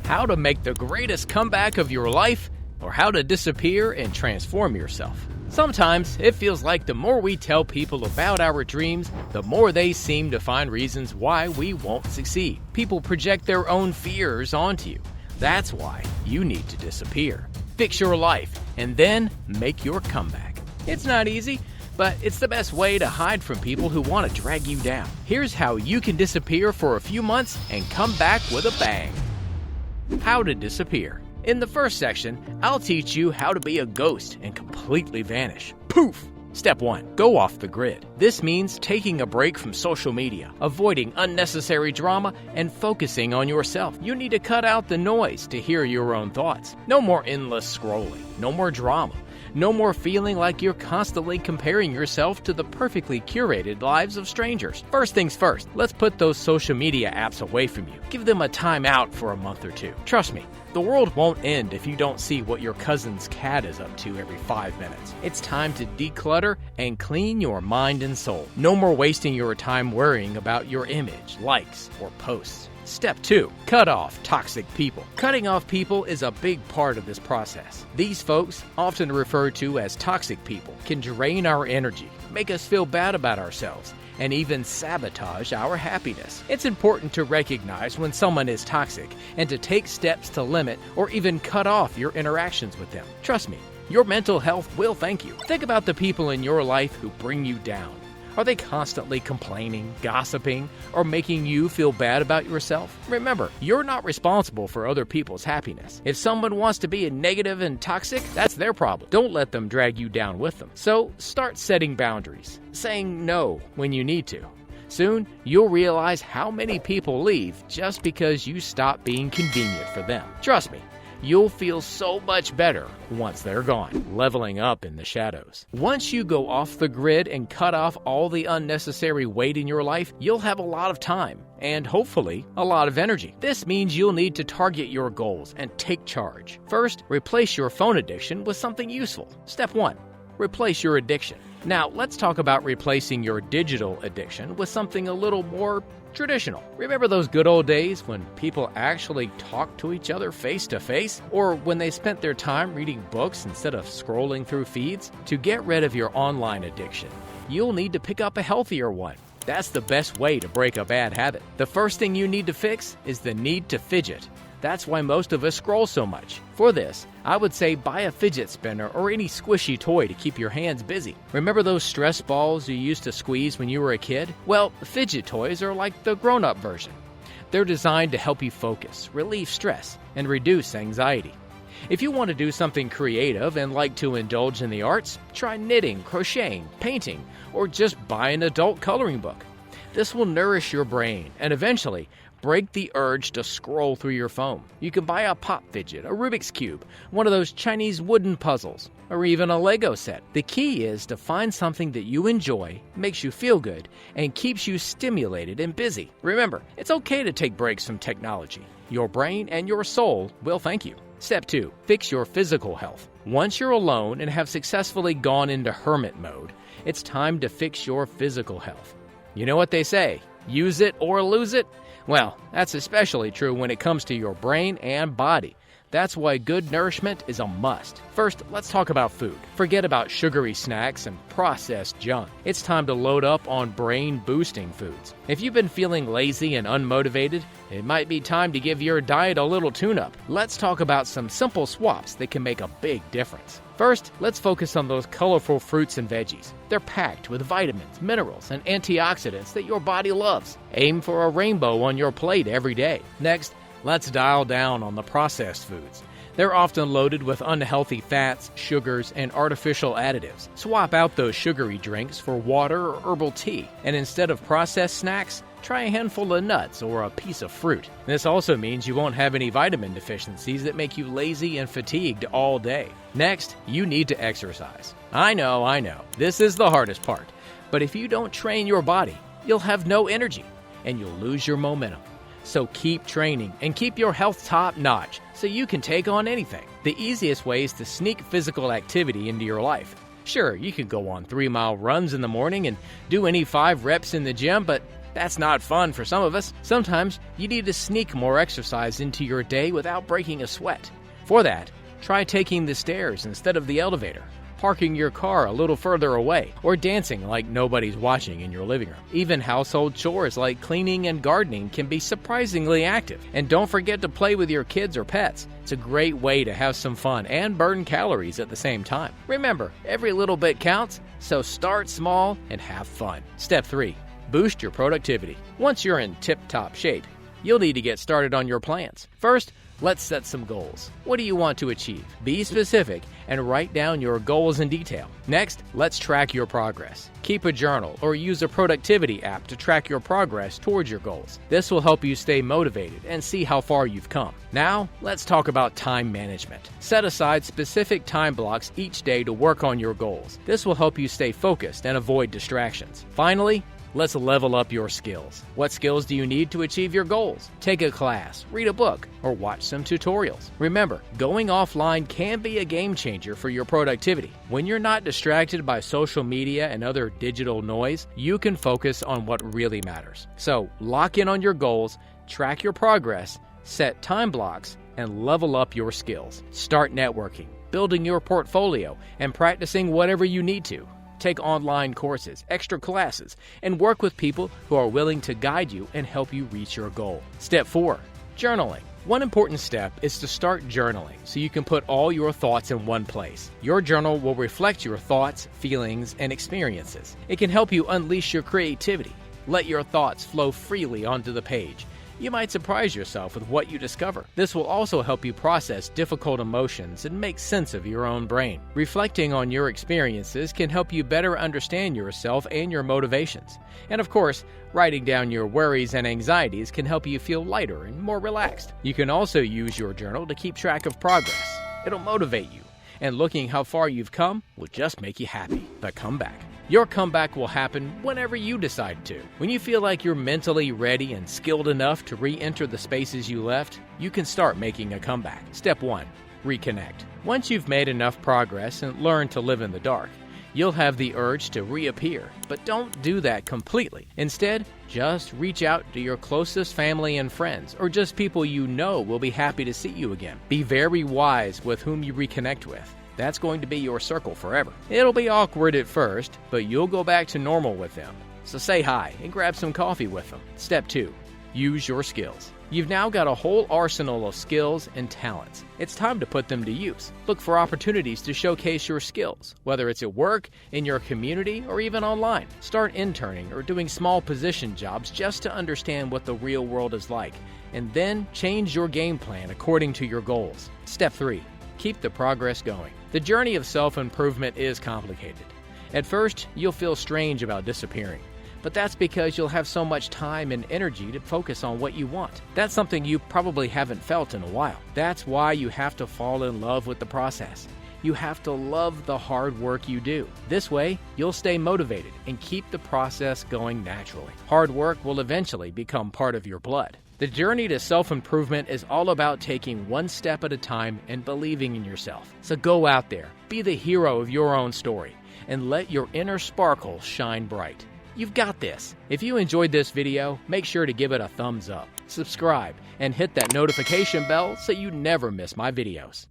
how to make the greatest comeback of your life, or how to disappear and transform yourself. Sometimes it feels like the more we tell people about our dreams, the more they seem to find reasons why we won't succeed. People project their own fears onto you. That's why you need to disappear. Fix your life, and then make your comeback. It's not easy, but it's the best way to hide from people who want to drag you down. Here's how you can disappear for a few months and come back with a bang. How to disappear. In the first section, I'll teach you how to be a ghost and completely vanish. Poof! Step 1. Go off the grid. This means taking a break from social media, avoiding unnecessary drama, and focusing on yourself. You need to cut out the noise to hear your own thoughts. No more endless scrolling. No more drama. No more feeling like you're constantly comparing yourself to the perfectly curated lives of strangers. First things first, let's put those social media apps away from you. Give them a time out for a month or two. Trust me, the world won't end if you don't see what your cousin's cat is up to every 5 minutes. It's time to declutter and clean your mind and soul. No more wasting your time worrying about your image, likes, or posts. Step 2. Cut off toxic people. Cutting off people is a big part of this process. These folks, often referred to as toxic people, can drain our energy, make us feel bad about ourselves, and even sabotage our happiness. It's important to recognize when someone is toxic and to take steps to limit or even cut off your interactions with them. Trust me, your mental health will thank you. Think about the people in your life who bring you down. Are they constantly complaining, gossiping, or making you feel bad about yourself? Remember, you're not responsible for other people's happiness. If someone wants to be negative and toxic, that's their problem. Don't let them drag you down with them. So start setting boundaries, saying no when you need to. Soon, you'll realize how many people leave just because you stop being convenient for them. Trust me, you'll feel so much better once they're gone, leveling up in the shadows. Once you go off the grid and cut off all the unnecessary weight in your life, you'll have a lot of time and hopefully a lot of energy. This means you'll need to target your goals and take charge. First, replace your phone addiction with something useful. Step 1. Replace your addiction. Now, let's talk about replacing your digital addiction with something a little more traditional. Remember those good old days when people actually talked to each other face to face? Or when they spent their time reading books instead of scrolling through feeds? To get rid of your online addiction, you'll need to pick up a healthier one. That's the best way to break a bad habit. The first thing you need to fix is the need to fidget. That's why most of us scroll so much. For this, I would say buy a fidget spinner or any squishy toy to keep your hands busy. Remember those stress balls you used to squeeze when you were a kid? Well, fidget toys are like the grown-up version. They're designed to help you focus, relieve stress, and reduce anxiety. If you want to do something creative and like to indulge in the arts, try knitting, crocheting, painting, or just buy an adult coloring book. This will nourish your brain and eventually break the urge to scroll through your phone. You can buy a pop fidget, a Rubik's Cube, one of those Chinese wooden puzzles, or even a Lego set. The key is to find something that you enjoy, makes you feel good, and keeps you stimulated and busy. Remember, it's okay to take breaks from technology. Your brain and your soul will thank you. Step 2. Fix your physical health. Once you're alone and have successfully gone into hermit mode, it's time to fix your physical health. You know what they say, use it or lose it? Well, that's especially true when it comes to your brain and body. That's why good nourishment is a must. First, let's talk about food. Forget about sugary snacks and processed junk. It's time to load up on brain-boosting foods. If you've been feeling lazy and unmotivated, it might be time to give your diet a little tune-up. Let's talk about some simple swaps that can make a big difference. First, let's focus on those colorful fruits and veggies. They're packed with vitamins, minerals, and antioxidants that your body loves. Aim for a rainbow on your plate every day. Next, let's dial down on the processed foods. They're often loaded with unhealthy fats, sugars, and artificial additives. Swap out those sugary drinks for water or herbal tea. And instead of processed snacks, try a handful of nuts or a piece of fruit. This also means you won't have any vitamin deficiencies that make you lazy and fatigued all day. Next, you need to exercise. I know, this is the hardest part. But if you don't train your body, you'll have no energy and you'll lose your momentum. So keep training and keep your health top-notch so you can take on anything. The easiest way is to sneak physical activity into your life. Sure, you can go on 3-mile runs in the morning and do any 5 reps in the gym, but That's not fun for some of us. Sometimes you need to sneak more exercise into your day without breaking a sweat. For that, try taking the stairs instead of the elevator, parking your car a little further away, or dancing like nobody's watching in your living room. Even household chores like cleaning and gardening can be surprisingly active. And don't forget to play with your kids or pets. It's a great way to have some fun and burn calories at the same time. Remember, every little bit counts, so start small and have fun. Step 3. Boost your productivity. Once you're in tip-top shape, you'll need to get started on your plans. First, let's set some goals. What do you want to achieve? Be specific and write down your goals in detail. Next, let's track your progress. Keep a journal or use a productivity app to track your progress towards your goals. This will help you stay motivated and see how far you've come. Now, let's talk about time management. Set aside specific time blocks each day to work on your goals. This will help you stay focused and avoid distractions. Finally, let's level up your skills. What skills do you need to achieve your goals? Take a class, read a book, or watch some tutorials. Remember, going offline can be a game changer for your productivity. When you're not distracted by social media and other digital noise, you can focus on what really matters. So, lock in on your goals, track your progress, set time blocks, and level up your skills. Start networking, building your portfolio, and practicing whatever you need to. Take online courses, extra classes, and work with people who are willing to guide you and help you reach your goal. Step 4. Journaling. One important step is to start journaling so you can put all your thoughts in one place. Your journal will reflect your thoughts, feelings, and experiences. It can help you unleash your creativity. Let your thoughts flow freely onto the page. You might surprise yourself with what you discover. This will also help you process difficult emotions and make sense of your own brain. Reflecting on your experiences can help you better understand yourself and your motivations. And of course, writing down your worries and anxieties can help you feel lighter and more relaxed. You can also use your journal to keep track of progress. It'll motivate you, and looking how far you've come will just make you happy. The comeback. Your comeback will happen whenever you decide to. When you feel like you're mentally ready and skilled enough to re-enter the spaces you left, you can start making a comeback. Step 1. Reconnect. Once you've made enough progress and learned to live in the dark, you'll have the urge to reappear, but don't do that completely. Instead, just reach out to your closest family and friends, or just people you know will be happy to see you again. Be very wise with whom you reconnect with. That's going to be your circle forever. It'll be awkward at first, but you'll go back to normal with them. So say hi and grab some coffee with them. Step 2. Use your skills. You've now got a whole arsenal of skills and talents. It's time to put them to use. Look for opportunities to showcase your skills, whether it's at work, in your community, or even online. Start interning or doing small position jobs just to understand what the real world is like, and then change your game plan according to your goals. Step 3. Keep the progress going. The journey of self-improvement is complicated. At first, you'll feel strange about disappearing, but that's because you'll have so much time and energy to focus on what you want. That's something you probably haven't felt in a while. That's why you have to fall in love with the process. You have to love the hard work you do. This way, you'll stay motivated and keep the process going naturally. Hard work will eventually become part of your blood. The journey to self-improvement is all about taking one step at a time and believing in yourself. So go out there, be the hero of your own story, and let your inner sparkle shine bright. You've got this. If you enjoyed this video, make sure to give it a thumbs up, subscribe, and hit that notification bell so you never miss my videos.